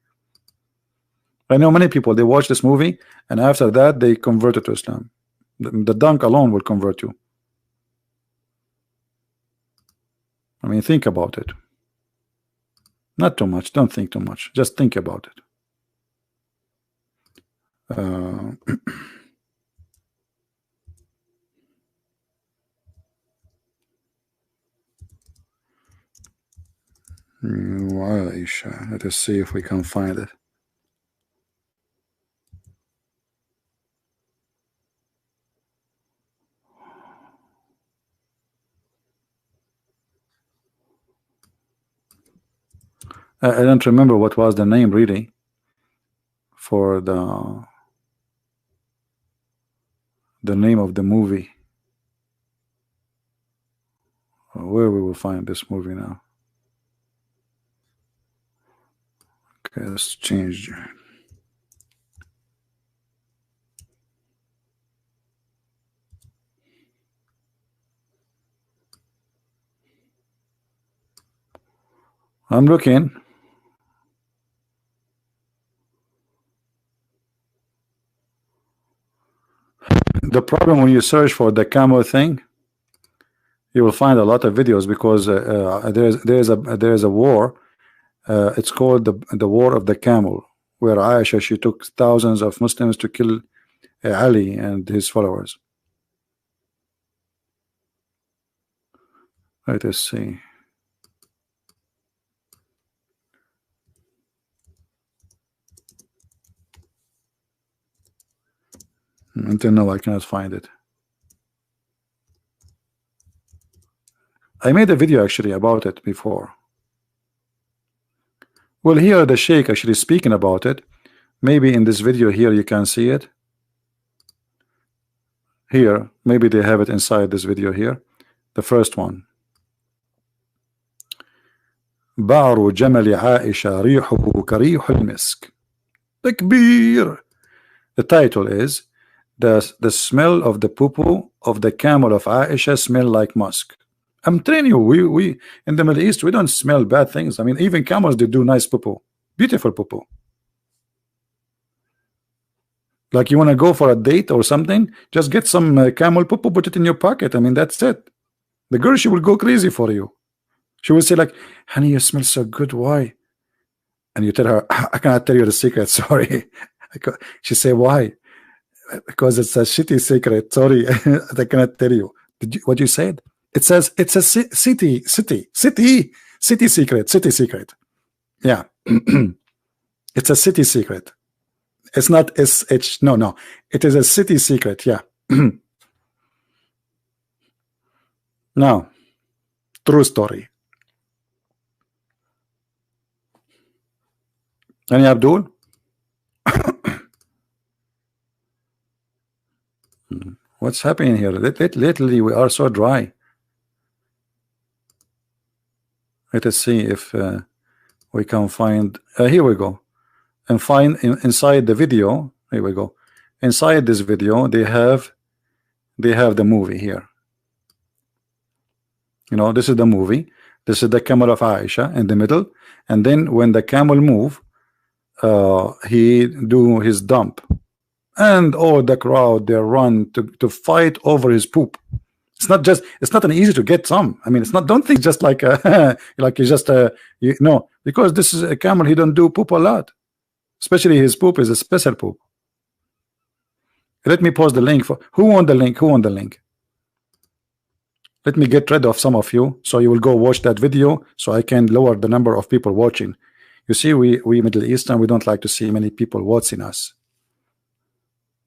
I know many people, they watch this movie, and after that they converted to Islam. The dunk alone will convert you. I mean, think about it. Not too much. Don't think too much. Just think about it. Let us see if we can find it. I don't remember what was the name really for the name of the movie. Where we will find this movie now. Okay, let's change. I'm looking. The problem when you search for the camel thing, you will find a lot of videos because there's a war. It's called the War of the Camel, where Aisha, she took thousands of Muslims to kill Ali and his followers. Let us see. Until now, I cannot find it. I made a video actually about it before. Well, here the Sheikh actually speaking about it. Maybe in this video here you can see it. Here, maybe they have it inside this video here. The first one. بعر جمل عائشة ريحه كريح المسك. تكبير. The title is the smell of the poo-poo of the camel of Aisha smell like musk. I'm telling you, we in the Middle East, we don't smell bad things. I mean, even camels, they do nice poo-poo, beautiful poo-poo. Like you want to go for a date or something, just get some camel poo-poo, put it in your pocket. I mean, that's it. The girl, she will go crazy for you. She will say like, honey, you smell so good. Why? And you tell her, I cannot tell you the secret. Sorry. She say, why? Because it's a shitty secret. Sorry, I cannot tell you. What you said? It says it's a city secret. Yeah, it's a city secret. It's not SH. No. It is a city secret. Yeah. Now, true story. Any Abdul? What's happening here? Lately we are so dry. Let us see if we can find. Here we go. And find inside the video. Here we go. Inside this video, they have the movie here. You know, this is the movie. This is the camel of Aisha in the middle, and then when the camel move, he do his dump, and all the crowd they run to fight over his poop. It's not an easy to get some. I mean, it's not. Don't think just like like you just because this is a camel. He don't do poop a lot, especially his poop is a special poop. Let me post the link for who won the link. Who won the link? Let me get rid of some of you, so you will go watch that video, so I can lower the number of people watching. You see, we Middle Eastern, we don't like to see many people watching us.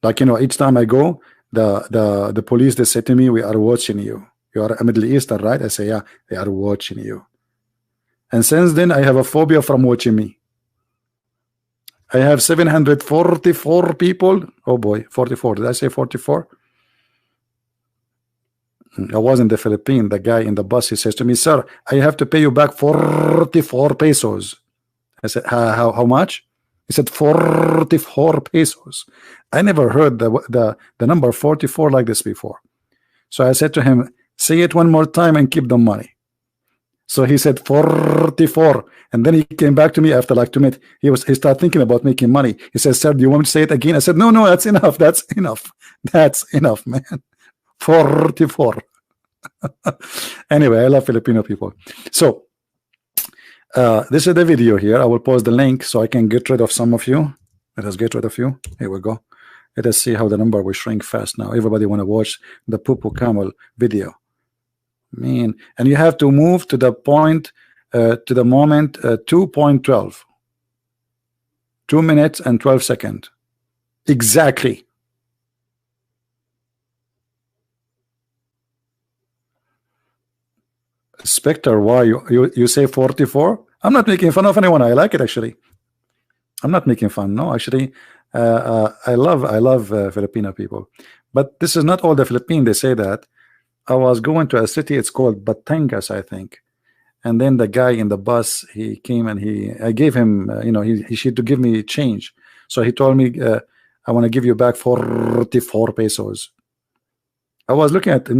Like, you know, each time I go, the police, they say to me, we are watching you. You are a Middle Eastern, right? I say, yeah, they are watching you. And since then, I have a phobia from watching me. I have 744 people. Oh boy, 44. Did I say 44? I was in the Philippines. The guy in the bus, he says to me, sir, I have to pay you back 44 pesos. I said, how much? He said 44 pesos. I never heard the number 44 like this before. So I said to him, say it one more time and keep the money. So he said 44, and then he came back to me after like 2 minutes. He started thinking about making money. He said, "Sir, do you want me to say it again?" I said, "No, no, that's enough. That's enough. That's enough, man. 44." Anyway, I love Filipino people. So this is the video here. I will post the link so I can get rid of some of you. Let us get rid of you. Here we go. Let us see how the number will shrink fast now. Everybody want to watch the poo-poo camel video. Man, and you have to move to the point, to the moment 2.12. 2 minutes and 12 seconds. Exactly. Spectre, why you say 44? I'm not making fun of anyone. I like it actually. I'm not making fun. No, actually, I love Filipino people, but this is not all the Philippines. They say that. I was going to a city. It's called Batangas, I think. And then the guy in the bus, he came and I gave him, he should to give me change. So he told me, I want to give you back 44 pesos. I was looking at,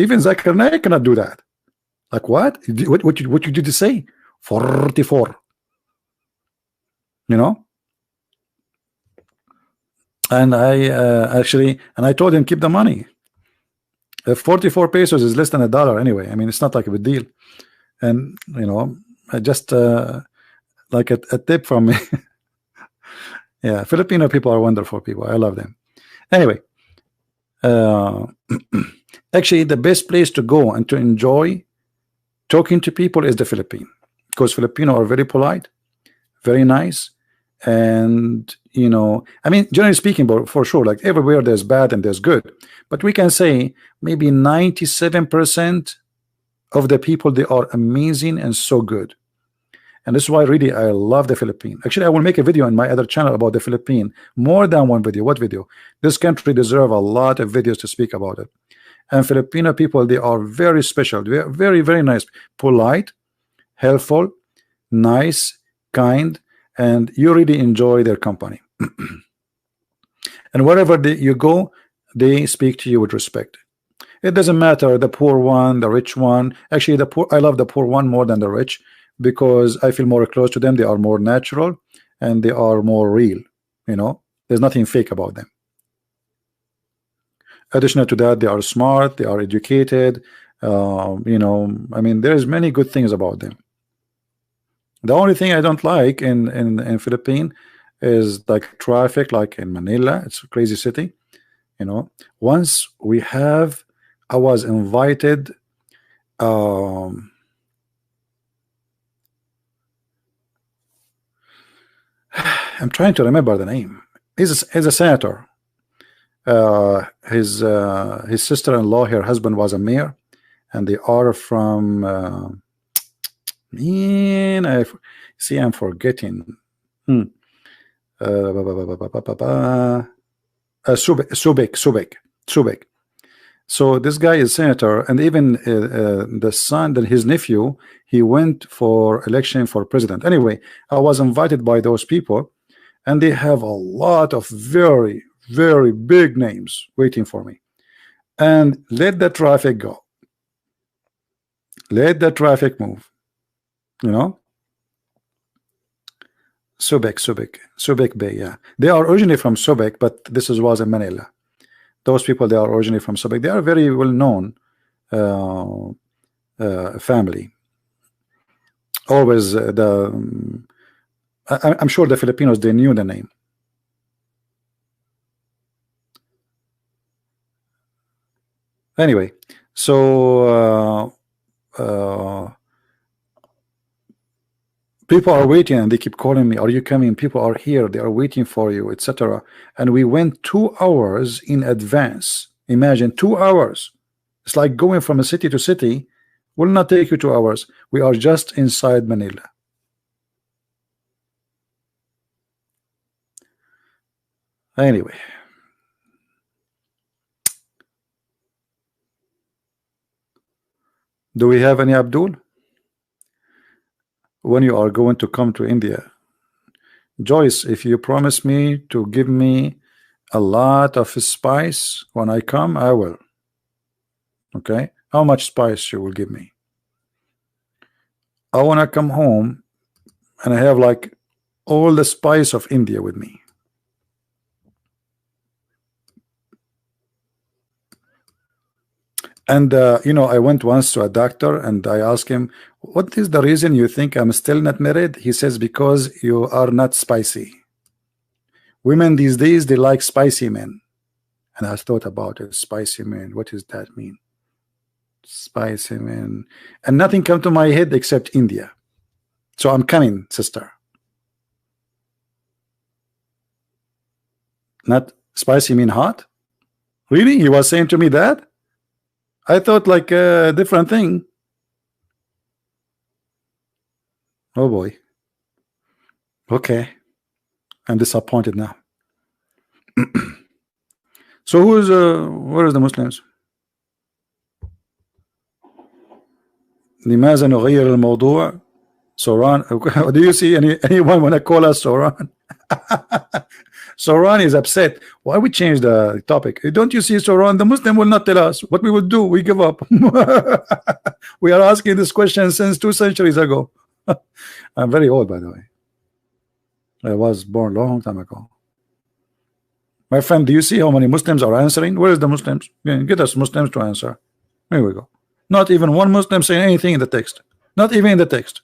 even Zakir Naik cannot do that. Like what? What you did to say? 44. And I told him keep the money. 44 pesos is less than $1 anyway. I mean, it's not like a big deal. And I just like a tip from me. Yeah, Filipino people are wonderful people. I love them. Anyway, actually, the best place to go and to enjoy talking to people is the Philippines, because Filipino are very polite, very nice, and I mean, generally speaking, but for sure, like everywhere there's bad and there's good, but we can say maybe 97% of the people, they are amazing and so good. And this is why really I love the Philippines. Actually, I will make a video in my other channel about the Philippines, more than one video. What video? This country deserve a lot of videos to speak about it. And Filipino people, they are very special. They are very, very nice, polite, helpful, nice, kind, and you really enjoy their company. And wherever you go, they speak to you with respect. It doesn't matter the poor one, the rich one. Actually, I love the poor one more than the rich, because I feel more close to them. They are more natural and they are more real. There's nothing fake about them. Additional to that, they are smart, they are educated. I mean, there's many good things about them. The only thing I don't like in Philippines is like traffic, like in Manila. It's a crazy city. Once I was invited. I'm trying to remember the name. He's a senator. His sister-in-law, her husband was a mayor, and they are from. I see. I'm forgetting. Subek. So this guy is senator, and even the son, that his nephew, he went for election for president. Anyway, I was invited by those people, and they have a lot of very, very big names waiting for me. And let the traffic go. Let the traffic move. Subek Bay. Yeah, they are originally from Subek, but this was in Manila. Those people, they are originally from Subek. They are very well known family. Always I'm sure the Filipinos, they knew the name. Anyway, so people are waiting and they keep calling me, are you coming? People are here, they are waiting for you, etc. And we went 2 hours in advance. Imagine 2 hours. It's like going from a city to city will not take you 2 hours. We are just inside Manila. Anyway, do we have any Abdul? When you are going to come to India, Joyce, if you promise me to give me a lot of spice when I come, I will. Okay, how much spice you will give me? I want to come home and I have like all the spice of India with me. And you know, I went once to a doctor and I asked him, what is the reason you think I'm still not married? He says, because you are not spicy. Women these days, they like spicy men. And I thought about it. Spicy men, what does that mean? Spicy men. And nothing come to my head except India. So I'm coming, sister. Not spicy mean hot? Really? He was saying to me that? I thought like a different thing. Oh boy. Okay. I'm disappointed now. So who is where is the Muslims? لماذا نغير الموضوع? Soran, do you see anyone want to call us Soran? Soran is upset. Why we change the topic? Don't you see, Soran? The Muslim will not tell us what we would do. We give up. We are asking this question since 2 centuries ago. I'm very old, by the way. I was born a long time ago. My friend, do you see how many Muslims are answering? Where is the Muslims? Get us Muslims to answer. Here we go. Not even one Muslim saying anything in the text. Not even in the text.